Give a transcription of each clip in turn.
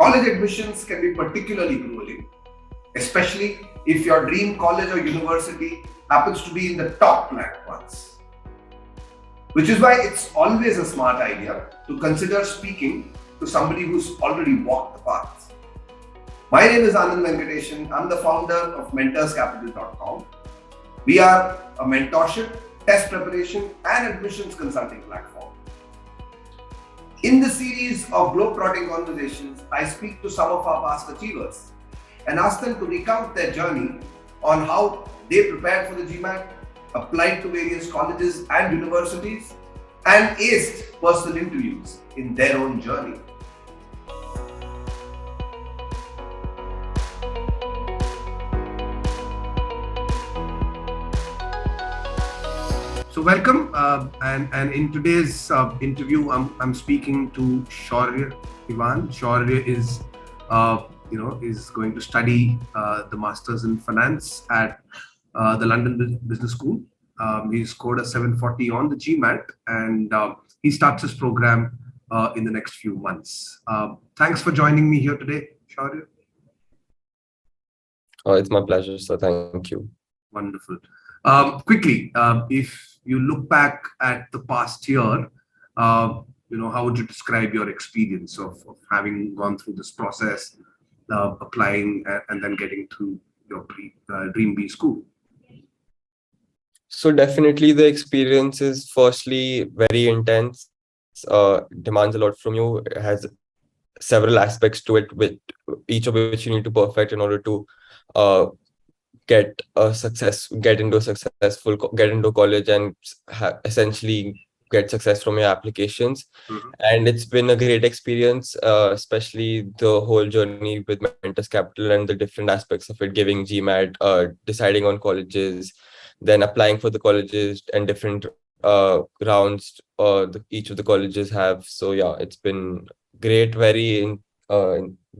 College admissions can be particularly grueling, especially if your dream college or university happens to be in the top ranked ones. Which is why it's always a smart idea to consider speaking to somebody who's already walked the path. My name is Anand Venkatesan. I'm the founder of mentorscapital.com. We are a mentorship, test preparation, and admissions consulting platform. In the series of globetrotting conversations, I speak to some of our past achievers and ask them to recount their journey on how they prepared for the GMAT, applied to various colleges and universities, and aced personal interviews in their own journey. So welcome, and in today's interview, I'm speaking to Shaurya Dewan. Shaurya is is going to study the Masters in Finance at the London Business School. He scored a 740 on the GMAT, and he starts his program in the next few months. Thanks for joining me here today, Shaurya. It's my pleasure, sir. Thank you. Wonderful. Quickly, if you look back at the past year, how would you describe your experience of having gone through this process, applying and then getting to your Dream B school? So definitely the experience is firstly very intense, demands a lot from you. It has several aspects to it, with each of which you need to perfect in order to get into college and essentially get success from your applications. And it's been a great experience, especially the whole journey with Mentors Capital and the different aspects of it, giving GMAT, deciding on colleges, then applying for the colleges and different rounds each of the colleges have. So yeah, it's been great, very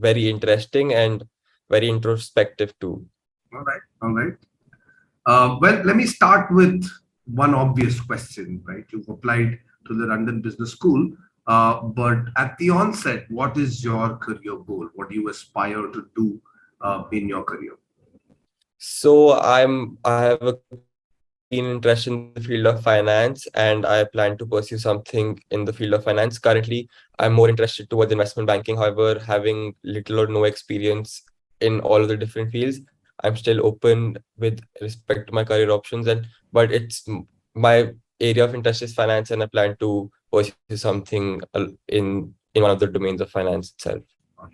interesting and very introspective too. All right. Well, let me start with one obvious question, right? You've applied to the London Business School, but at the onset, what is your career goal? What do you aspire to do in your career? So I have a keen interest in the field of finance, and I plan to pursue something in the field of finance. Currently, I'm more interested towards investment banking. However, having little or no experience in all of the different fields, I'm still open with respect to my career options. But it's my area of interest is finance, and I plan to pursue something in one of the domains of finance itself. All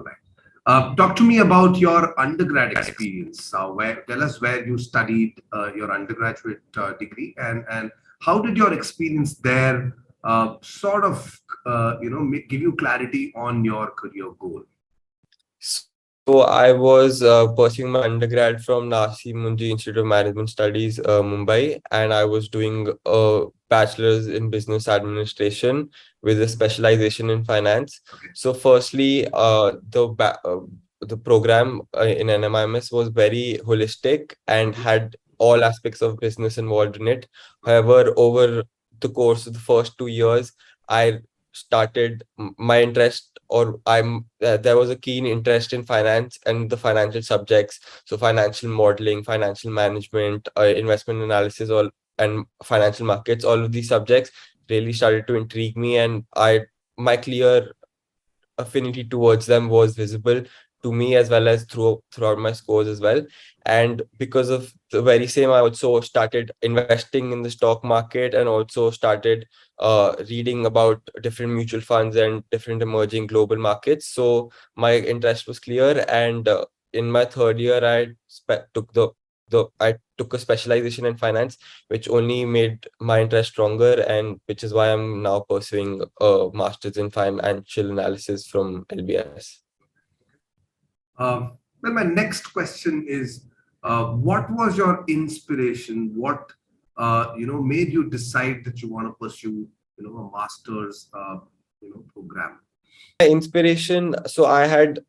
right. Talk to me about your undergrad experience. Tell us where you studied your undergraduate degree, and how did your experience there give you clarity on your career goal? So I was pursuing my undergrad from Nasi Munji Institute of Management Studies, Mumbai, and I was doing a bachelor's in business administration with a specialization in finance. So firstly, the program in NMIMS was very holistic and had all aspects of business involved in it. However, over the course of the first 2 years, I started my interest, or there was a keen interest in finance and the financial subjects. So financial modeling, financial management, investment analysis, and financial markets, all of these subjects really started to intrigue me, and my clear affinity towards them was visible to me as well as throughout my scores as well. And because of the very same, I also started investing in the stock market, and also started reading about different mutual funds and different emerging global markets. So my interest was clear, and in my third year, I took a specialization in finance, which only made my interest stronger, and which is why I'm now pursuing a master's in financial analysis from LBS. Well, my next question is, what was your inspiration? What made you decide that you want to pursue a master's program? My inspiration. So I had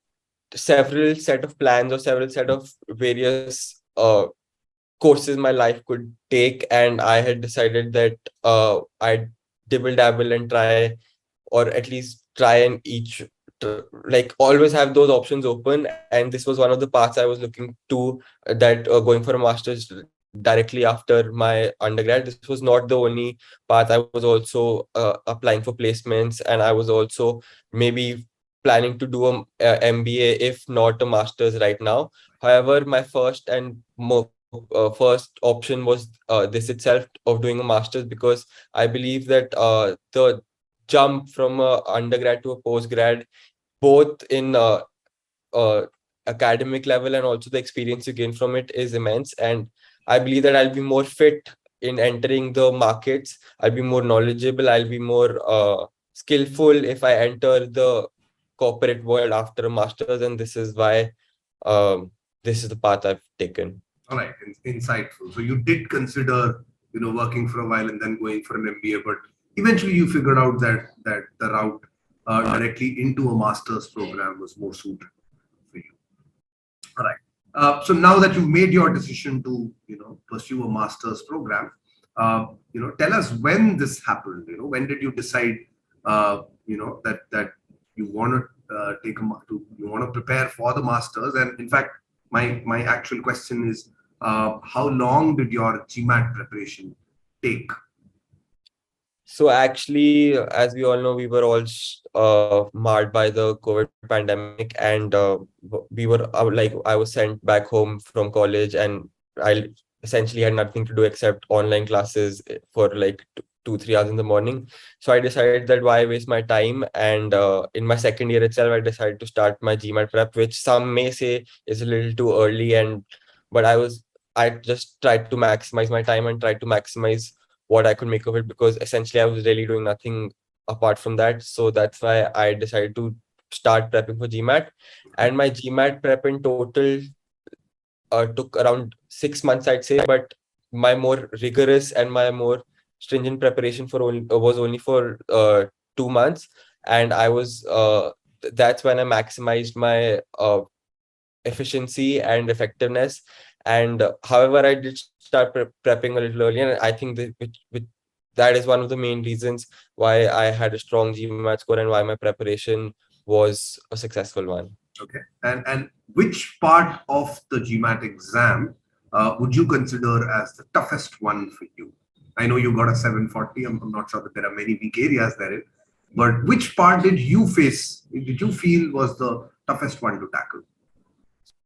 several set of plans, or several set of various courses my life could take, and I had decided that I'd dibble dabble and try, or at least try in each like always have those options open, and this was one of the paths I was looking to, that going for a master's directly after my undergrad. This was not the only path. I was also applying for placements, and I was also maybe planning to do a MBA, if not a master's right now. However, my first and first option was this itself, of doing a master's, because I believe that the jump from a undergrad to a postgrad, both in uh, academic level and also the experience you gain from it, is immense. And I believe that I'll be more fit in entering the markets. I'll be more knowledgeable. I'll be more skillful if I enter the corporate world after a master's. And this is why this is the path I've taken. All right, insightful. So you did consider, working for a while and then going for an MBA, but eventually you figured out that the route directly into a master's program was more suited for you. All right. So now that you've made your decision to, pursue a master's program, tell us when this happened. When did you decide, that you want to you want to prepare for the masters? And in fact, my actual question is, how long did your GMAT preparation take? So actually, as we all know, we were all marred by the COVID pandemic, and we were I was sent back home from college, and I essentially had nothing to do except online classes for like 2, 3 hours in the morning. So I decided that why waste my time, and in my second year itself, I decided to start my GMAT prep, which some may say is a little too early, and but I just tried to maximize my time and tried to maximize what I could make of it, because essentially I was really doing nothing apart from that. So that's why I decided to start prepping for GMAT. And my GMAT prep in total took around 6 months, I'd say. But my more rigorous and my more stringent preparation was only for 2 months, and that's when I maximized my efficiency and effectiveness. And however, I did start prepping a little earlier, and I think that is one of the main reasons why I had a strong GMAT score and why my preparation was a successful one. Okay. And which part of the GMAT exam would you consider as the toughest one for you? I know you got a 740. I'm not sure that there are many weak areas therein, but which part did you feel was the toughest one to tackle?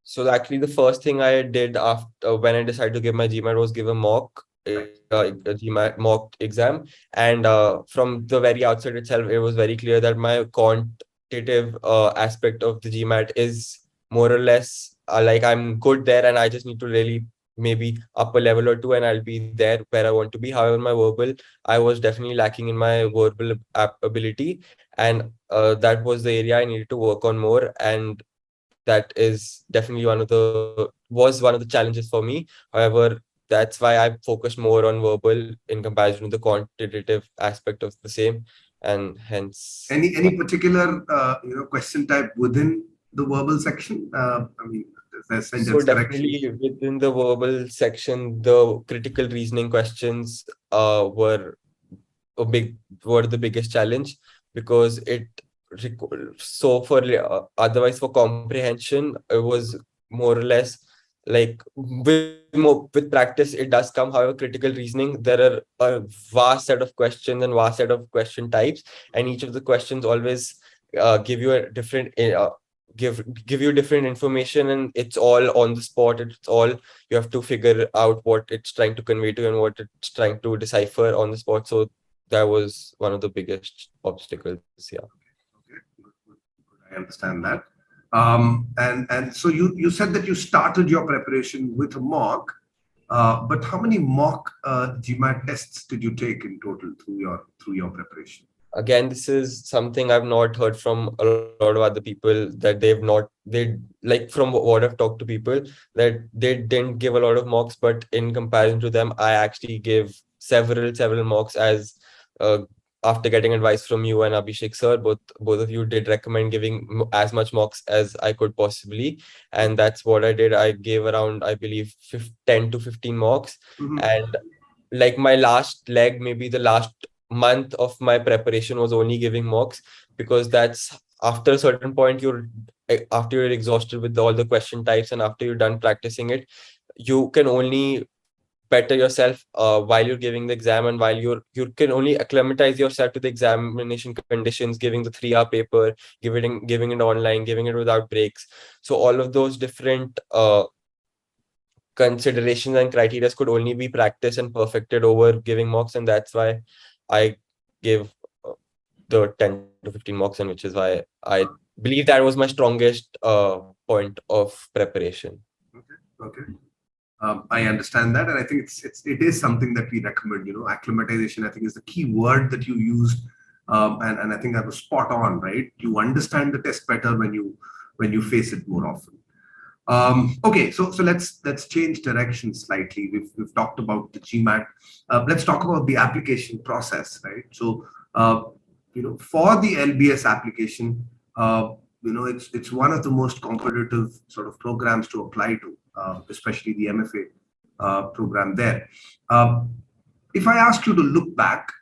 So actually, the first thing I did after when I decided to give my GMAT was give a a GMAT mock exam, and from the very outset itself, it was very clear that my quantitative aspect of the GMAT is more or less like I'm good there, and I just need to really maybe up a level or two, and I'll be there where I want to be. However, my verbal, I was definitely lacking in my verbal ability, and that was the area I needed to work on more. And that is definitely one of the challenges for me. However, that's why I focused more on verbal in comparison to the quantitative aspect of the same, and hence any particular question type within the verbal section? I mean, there's so sentence correction. definitely within the verbal section, the critical reasoning questions a big were the biggest challenge, because so for otherwise for comprehension it was more or less like with practice it does come. However, critical reasoning, there are a vast set of questions and vast set of question types, and each of the questions always give you a different give you different information, and it's all on the spot. It's all you have to figure out what it's trying to convey to you and what it's trying to decipher on the spot. So that was one of the biggest obstacles. Yeah. Okay, good. I understand that. And so you said that you started your preparation with a mock, but how many mock GMAT tests did you take in total through your preparation? Again, this is something I've not heard from a lot of other people, that they like, from what I've talked to people, that they didn't give a lot of mocks, but in comparison to them, I actually gave several mocks, as uh, after getting advice from you and Abhishek sir, both of you did recommend giving as much mocks as I could possibly, and that's what I did. I gave around, I believe, 10 to 15 mocks. Mhm. And like my last leg, maybe the last month of my preparation was only giving mocks, because that's after a certain point, after you're exhausted with all the question types and after you're done practicing it, you can only better yourself while you're giving the exam, and while you can only acclimatize yourself to the examination conditions, giving the 3-hour paper, giving it online, giving it without breaks. So all of those different considerations and criteria could only be practiced and perfected over giving mocks, and that's why I give the 10 to 15 mocks, and which is why I believe that was my strongest point of preparation. Okay. I understand that, and I think it is something that we recommend. Acclimatization, I think, is the key word that you used, and I think that was spot on. Right, you understand the test better when you face it more often. Okay, so let's change direction slightly. We've talked about the GMAT. Let's talk about the application process, right? So, for the LBS application, it's one of the most competitive sort of programs to apply to, especially the MFA program there. If I ask you to look back,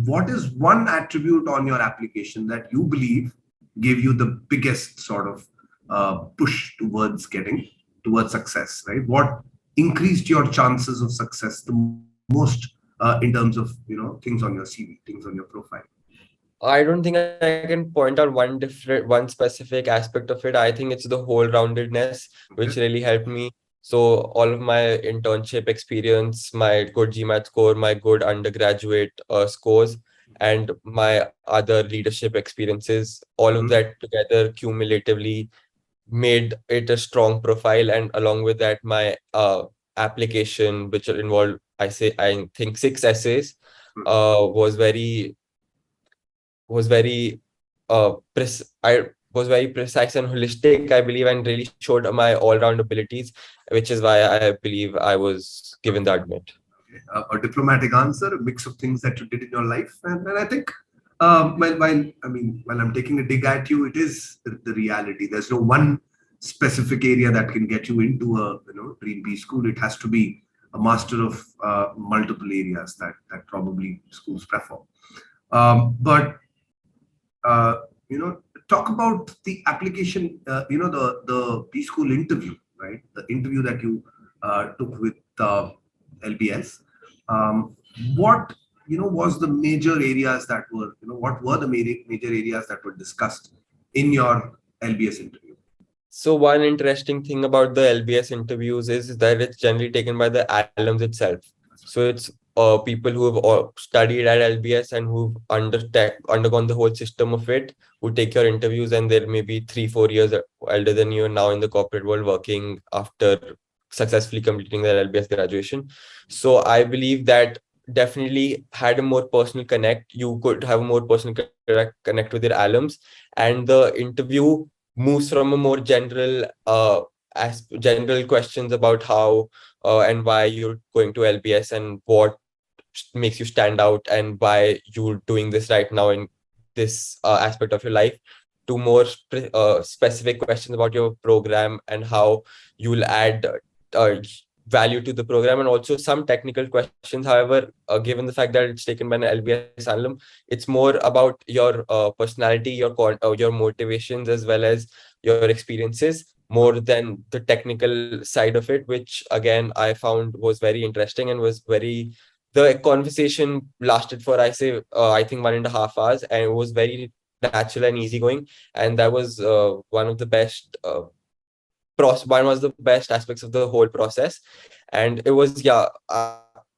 what is one attribute on your application that you believe gave you the biggest sort of push towards success, right? What increased your chances of success the most in terms of things on your CV, things on your profile? I don't think I can point out one specific aspect of it. I think it's the whole roundedness which Okay. really helped me. So all of my internship experience, my good GMAT score, my good undergraduate scores, and my other leadership experiences, all of Mhm. that together cumulatively made it a strong profile. And along with that, my application, which involved, I think 6 essays, was very I was very precise and holistic, I believe, and really showed my all-round abilities, which is why I believe I was given the admit. Okay. A diplomatic answer, a mix of things that you did in your life, and I think, while I'm taking a dig at you, it is the reality. There's no one specific area that can get you into a Dream B school. It has to be a master of multiple areas that probably schools prefer. But uh, you know, talk about the application. The B school interview, right? The interview that you took with LBS. Um, what was the major areas that were what were the major areas that were discussed in your LBS interview? So one interesting thing about the LBS interviews is that it's generally taken by the alums itself. So it's people who have studied at LBS and who've undergone the whole system of it, who take your interviews, and they're maybe 3-4 years elder than you, and now in the corporate world working after successfully completing their LBS graduation. So I believe that definitely had a more personal connect. You could have a more personal connect with your alums, and the interview moves from a more general general questions about how and why you're going to LBS and what makes you stand out and why you're doing this right now in this aspect of your life, to more specific questions about your program and how you'll add uh, value to the program, and also some technical questions. However, given the fact that it's taken by an LBS alum, it's more about your personality, your motivations, as well as your experiences, more than the technical side of it, which again I found was very interesting and was very. The conversation lasted for I think 1.5 hours, and it was very natural and easygoing, and that was one was the best aspects of the whole process. And it was,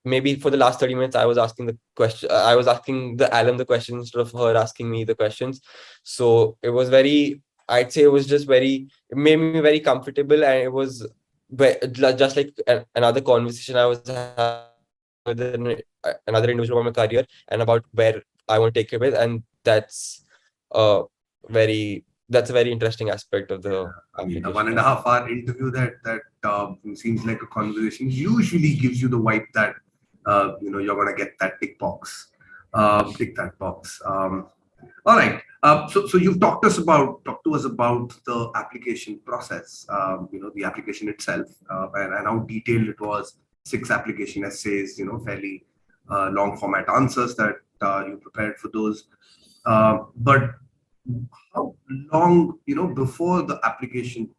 maybe for the last 30 minutes I was asking the question, I was asking the alum the questions instead of her asking me the questions. So it was very, I'd say it was just very, it made me very comfortable, and it was just like another conversation I was having with another individual about my career and about where I want to take it with. And uh that's a very interesting aspect of the I mean, a application one and a process. half hour interview that seems like a conversation usually gives you the vibe that you're gonna get that tick that box. All right. So you've talked to us about the application process. The application itself, and how detailed it was. 6 application essays. Fairly long format answers that you prepared for those. But how long, before the application,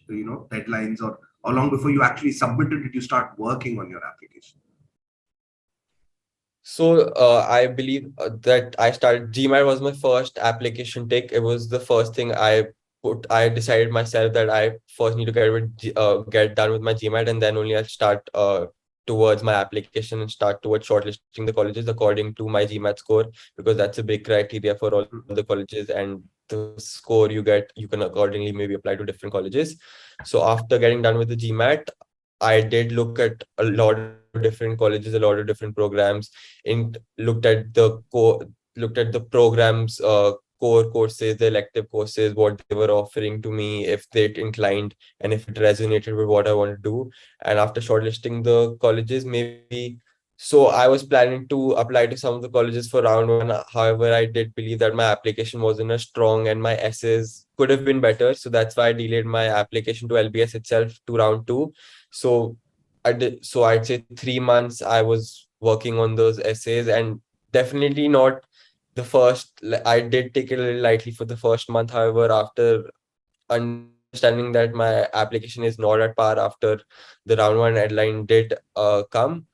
deadlines, or how long before you actually submitted it, you start working on your application? So I believe that I started GMAT was my first application take. It was the first thing I put. I decided myself that I first need to get done with my GMAT, and then only I'll start towards my application and start towards shortlisting the colleges according to my GMAT score, because that's a big criteria for all the colleges, and the score you get, you can accordingly maybe apply to different colleges. So after getting done with the GMAT, I did look at a lot of different colleges, a lot of different programs, and looked at the programs, core courses, the elective courses, what they were offering to me, if they inclined, and if it resonated with what I want to do. And after shortlisting the colleges, maybe so I was planning to apply to some of the colleges for round one. However, I did believe that my application wasn't as strong and my essays could have been better. So that's why I delayed my application to LBS itself to round two. So I'd say 3 months I was working on those essays, and definitely not the first. I did take it a little lightly for the first month. However, after understanding that my application is not at par after the round one deadline did come,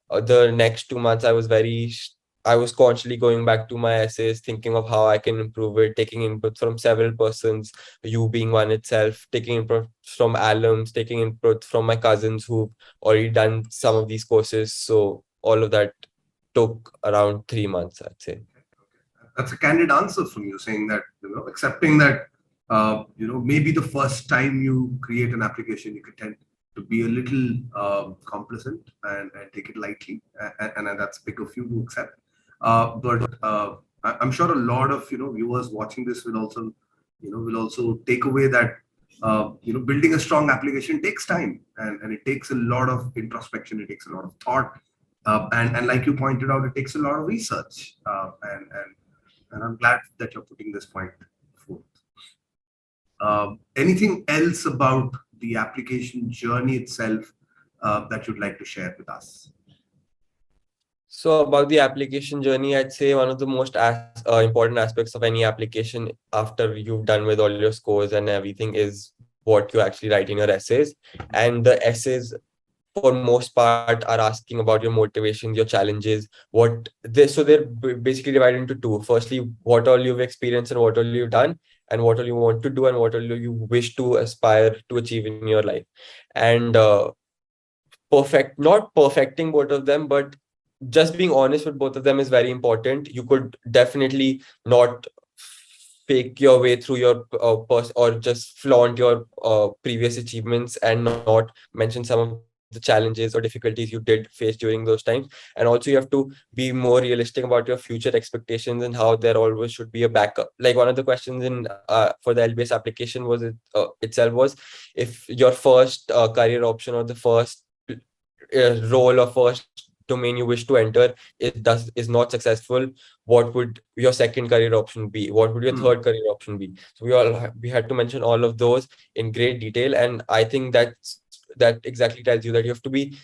the next 2 months I was constantly going back to my essays, thinking of how I can improve it, taking input from several persons, you being one itself, taking input from alums, taking input from my cousins who've already done some of these courses. So all of that took around 3 months, I'd say. That's a candid answer from you, saying that, accepting that, maybe the first time you create an application, you could tend to be a little complacent and take it lightly, and that's big of you to accept. But I'm sure a lot of viewers watching this will also take away that building a strong application takes time, and it takes a lot of introspection, it takes a lot of thought, and like you pointed out, it takes a lot of research, and I'm glad that you're putting this point forth. Anything else about the application journey itself that you'd like to share with us? So about the application journey, I'd say one of the most important aspects of any application after you've done with all your scores and everything is what you actually write in your essays. And the essays, for most part, are asking about your motivations, your challenges, so they're basically divided into two. Firstly, what all you've experienced and what all you've done, and what all you want to do and what all you wish to aspire to achieve in your life. And not perfecting both of them, but just being honest with both of them is very important. You could definitely not fake your way through your or just flaunt your previous achievements and not mention some of the challenges or difficulties you did face during those times. And also you have to be more realistic about your future expectations and how there always should be a backup. Like one of the questions in for the LBS application itself was, if your first career option or the first role or first domain you wish to enter is not successful, what would your second career option be? What would your third career option be? So we had to mention all of those in great detail, and I think that exactly tells you that you have to be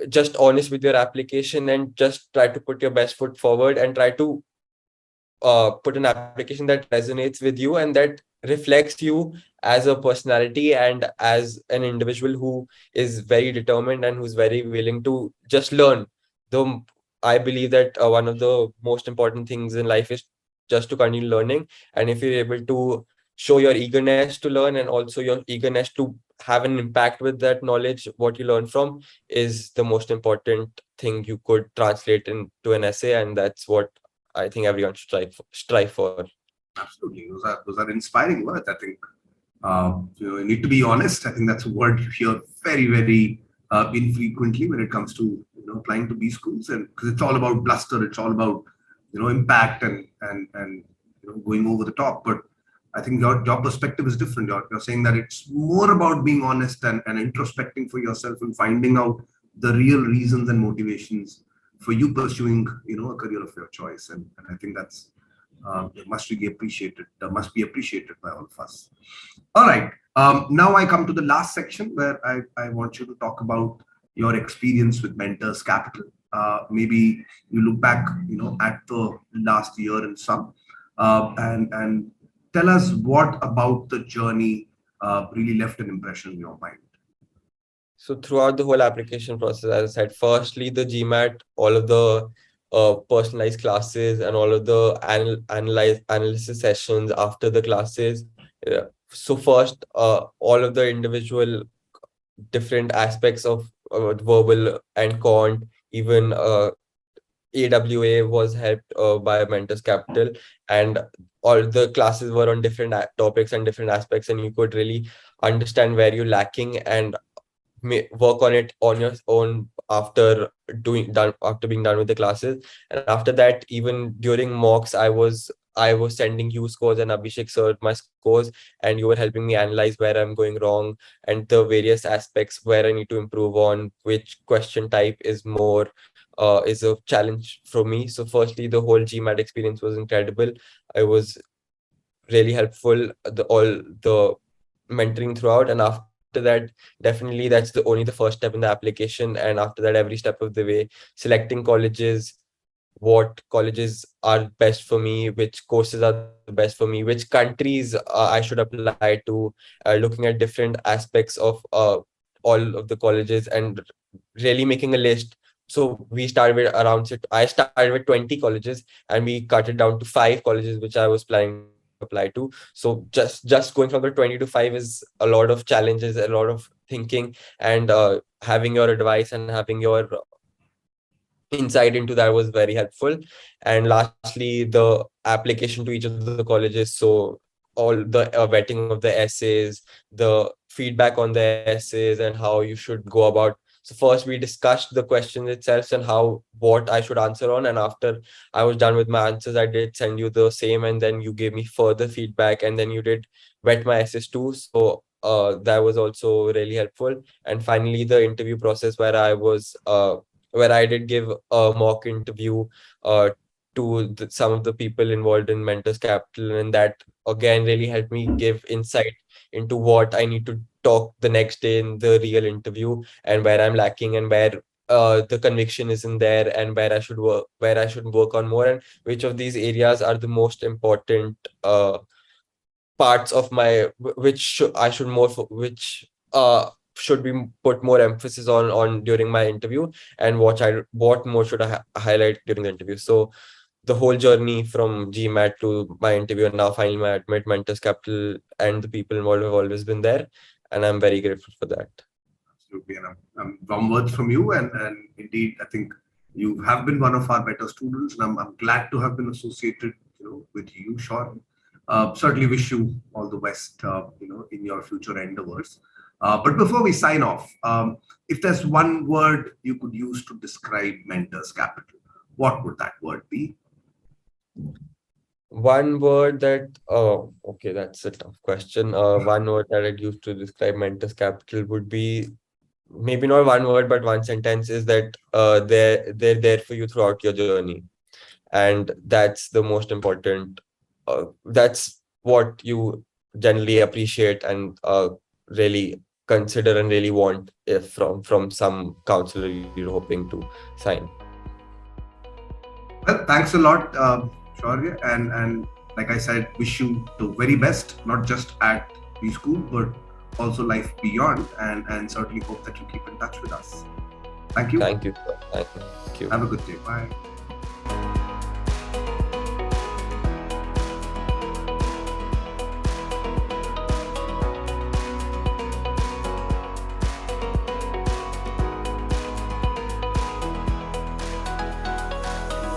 just honest with your application and just try to put your best foot forward and try to put an application that resonates with you and that reflects you as a personality and as an individual who is very determined and who's very willing to just learn. Though I believe that one of the most important things in life is just to continue learning. And if you're able to show your eagerness to learn and also your eagerness to have an impact with that knowledge, what you learn from is the most important thing you could translate into an essay. And that's what I think everyone should strive for. Absolutely, those are inspiring words. I think you need to be honest. I think that's a word you hear very, very infrequently when it comes to applying to B schools, and because it's all about bluster, it's all about impact and going over the top. But I think your perspective is different. You're saying that it's more about being honest and introspecting for yourself and finding out the real reasons and motivations for you pursuing a career of your choice, and I think that's must be appreciated by all of us. All right. Now I come to the last section where I want you to talk about your experience with Mentors Capital. Maybe you look back, at the last year and some, and tell us what about the journey really left an impression in your mind. So throughout the whole application process, as I said, firstly the GMAT, all of the personalized classes and all of the analysis sessions after the classes. So first, all of the individual different aspects of verbal and quant, even AWA was helped by Mentors Capital, and all the classes were on different topics and different aspects, and you could really understand where you're lacking and work on it on your own after being done with the classes. And after that, even during mocks, I was sending you scores and Abhishek sir my scores, and you were helping me analyze where I'm going wrong and the various aspects where I need to improve on, which question type is a challenge for me. So firstly, the whole GMAT experience was incredible. I was really helpful, all the mentoring throughout. And after that, definitely that's only the first step in the application. And after that, every step of the way, selecting colleges, what colleges are best for me, which courses are the best for me, which countries I should apply to, looking at different aspects of all of the colleges, and really making a list. So we started with I started with 20 colleges, and we cut it down to 5 colleges, which I was planning to apply to. So just going from the 20 to 5 is a lot of challenges, a lot of thinking, and having your advice and having your insight into that was very helpful. And lastly, the application to each of the colleges. So all the vetting of the essays, the feedback on the essays, and how you should go about. So first we discussed the questions itself and what I should answer on, and after I was done with my answers, I did send you the same, and then you gave me further feedback, and then you did vet my essays too. So that was also really helpful. And finally, the interview process, where I did give a mock interview to some of the people involved in Mentors Capital, and that again really helped me give insight into what I need to talk the next day in the real interview, and where I'm lacking, and where the conviction isn't there, and where I should work on more, and which of these areas are the most important parts of my which I should more which should be put more emphasis on during my interview, and what more should I highlight during the interview. So the whole journey from GMAT to my interview and now finally my admit, Mentors Capital and the people involved have always been there, and I'm very grateful for that. Absolutely, and warm words from you, and indeed, I think you have been one of our better students, and I'm glad to have been associated, with you, Sean. Certainly wish you all the best, in your future endeavors. But before we sign off, if there's one word you could use to describe Mentors Capital, what would that word be? One word that okay, that's a tough question. One word that I'd use to describe Mentors Capital would be, maybe not one word, but one sentence, is that they're there for you throughout your journey, and that's the most important. That's what you generally appreciate and really consider and really want if from some counselor you're hoping to sign. Well, thanks a lot, Shaurya, and like I said, wish you the very best, not just at the school, but also life beyond, and certainly hope that you keep in touch with us. Thank you. Thank you, sir. Thank you. Have a good day. Bye.